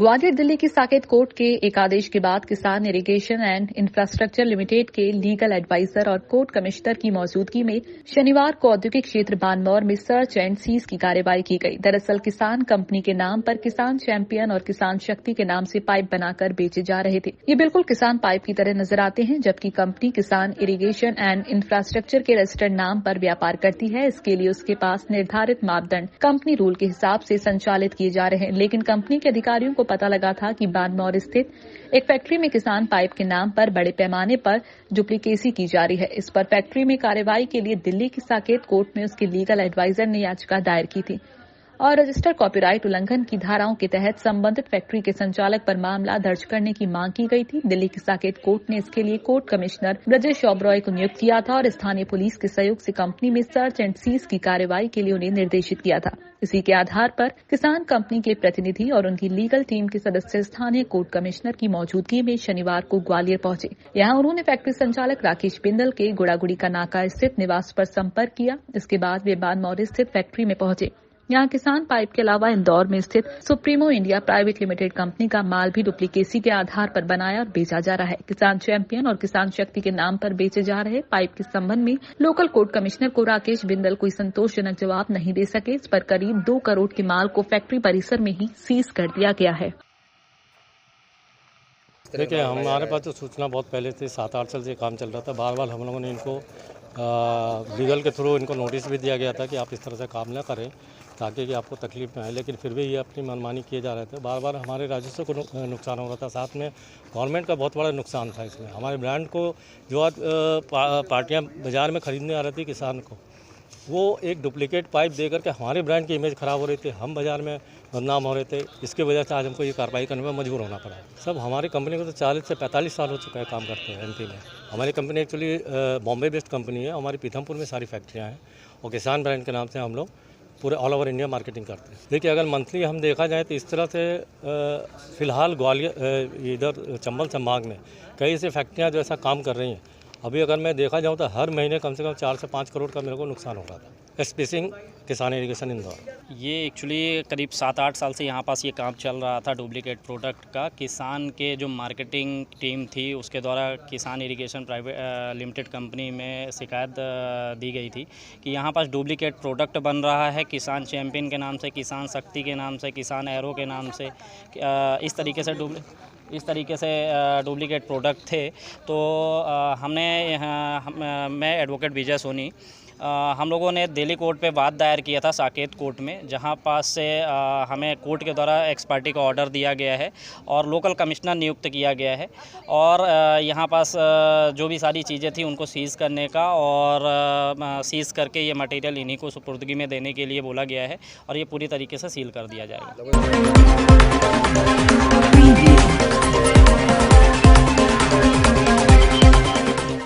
ग्वालियर दिल्ली की साकेत कोर्ट के एक आदेश के बाद किसान इरिगेशन एंड इंफ्रास्ट्रक्चर लिमिटेड के लीगल एडवाइजर और कोर्ट कमिश्नर की मौजूदगी में शनिवार को औद्योगिक क्षेत्र बानमौर में सर्च एंड सीज की कार्रवाई की गई। दरअसल किसान कंपनी के नाम पर किसान चैंपियन और किसान शक्ति के नाम से पाइप बनाकर बेचे जा रहे थे। ये बिल्कुल किसान पाइप की तरह नजर आते हैं, जबकि कंपनी किसान इरिगेशन एंड इंफ्रास्ट्रक्चर के रजिस्टर्ड नाम पर व्यापार करती है। इसके लिए उसके पास निर्धारित मापदंड कंपनी रूल के हिसाब से संचालित किए जा रहे हैं, लेकिन कंपनी के अधिकारियों को पता लगा था कि बानमौर स्थित एक फैक्ट्री में किसान पाइप के नाम पर बड़े पैमाने पर डुप्लीकेसी की जा रही है। इस पर फैक्ट्री में कार्रवाई के लिए दिल्ली की साकेत कोर्ट में उसके लीगल एडवाइजर ने याचिका दायर की थी और रजिस्टर कॉपीराइट उल्लंघन की धाराओं के तहत संबंधित फैक्ट्री के संचालक पर मामला दर्ज करने की मांग की गई थी। दिल्ली की साकेत कोर्ट ने इसके लिए कोर्ट कमिश्नर ब्रजेश ओबरॉय को नियुक्त किया था और स्थानीय पुलिस के सहयोग से कंपनी में सर्च एंड सीज की कार्रवाई के लिए उन्हें निर्देशित किया था। इसी के आधार पर किसान कंपनी के प्रतिनिधि और उनकी लीगल टीम के सदस्य स्थानीय कोर्ट कमिश्नर की मौजूदगी में शनिवार को ग्वालियर पहुंचे। यहां उन्होंने फैक्ट्री संचालक राकेश बिंदल के गुड़ागुड़ी का नाका स्थित निवास पर संपर्क किया। इसके बाद वे बानमौर स्थित फैक्ट्री में पहुंचे। यहाँ किसान पाइप के अलावा इंदौर में स्थित supremo India private limited company का माल भी डुप्लीकेसी के आधार पर बनाया और बेचा जा रहा है। किसान चैंपियन और किसान शक्ति के नाम पर बेचे जा रहे पाइप के संबंध में लोकल कोर्ट कमिश्नर को राकेश बिंदल कोई संतोषजनक जवाब नहीं दे सके। इस पर करीब 2 करोड़ के माल को फैक्ट्री परिसर में ही सीज कर दिया गया है। देखिए, हमारे पास तो सूचना बहुत पहले से 7-8 साल से काम चल रहा था। बार बार हम लोगों ने इनको लीगल के थ्रू इनको नोटिस भी दिया गया था कि आप इस तरह से काम न करें ताकि कि आपको तकलीफ न आए, लेकिन फिर भी ये अपनी मनमानी किए जा रहे थे। बार बार हमारे राजस्व को नुकसान हो रहा था, साथ में गवर्नमेंट का बहुत बड़ा नुकसान था। इसमें हमारे ब्रांड को जो आज पार्टियाँ बाज़ार में ख़रीदने आ रही थी किसान को, वो एक डुप्लीकेट पाइप दे करके हमारे ब्रांड की इमेज ख़राब हो रही थी, हम बाज़ार में बदनाम हो रहे थे। इसकी वजह से आज हमको ये कार्रवाई करने में मजबूर होना पड़ा। सब हमारी कंपनी को तो 40 से 45 साल हो चुका है काम करते हैं एमपी में। हमारी company actually Bombay based company है। हमारी पीथमपुर में सारी फैक्ट्रियाँ हैं और किसान ब्रांड के नाम से हम लोग पूरे ऑल ओवर इंडिया मार्केटिंग करते हैं। देखिए, अगर मंथली हम देखा जाए तो इस तरह से फ़िलहाल ग्वालियर इधर चंबल संभाग में कई ऐसी फैक्ट्रियाँ जो ऐसा काम कर रही हैं। अभी अगर मैं देखा जाऊँ तो हर महीने कम से कम 4 से 5 करोड़ का मेरे को नुकसान हो रहा था। एसपी सिंह, किसान इरिगेशन, इंदौर। ये एक्चुअली करीब 7-8 साल से यहाँ पास ये काम चल रहा था डुप्लीकेट प्रोडक्ट का। किसान के जो मार्केटिंग टीम थी उसके द्वारा किसान इरिगेशन प्राइवेट लिमिटेड कंपनी में शिकायत दी गई थी कि यहाँ पास डुप्लीकेट प्रोडक्ट बन रहा है। किसान चैंपियन के नाम से, किसान शक्ति के नाम से, किसान एरो के नाम से इस तरीके से डुप्लीकेट प्रोडक्ट थे। तो मैं एडवोकेट विजय सोनी, हम लोगों ने दिल्ली कोर्ट पे बात दायर किया था साकेत कोर्ट में, जहां पास से हमें कोर्ट के द्वारा एक्सपर्टी का ऑर्डर दिया गया है और लोकल कमिश्नर नियुक्त किया गया है और यहां पास जो भी सारी चीज़ें थी उनको सीज़ करने का और सीज़ करके ये मटेरियल इन्हीं को सुपुर्दगी में देने के लिए बोला गया है और ये पूरी तरीके से सील कर दिया जाएगा।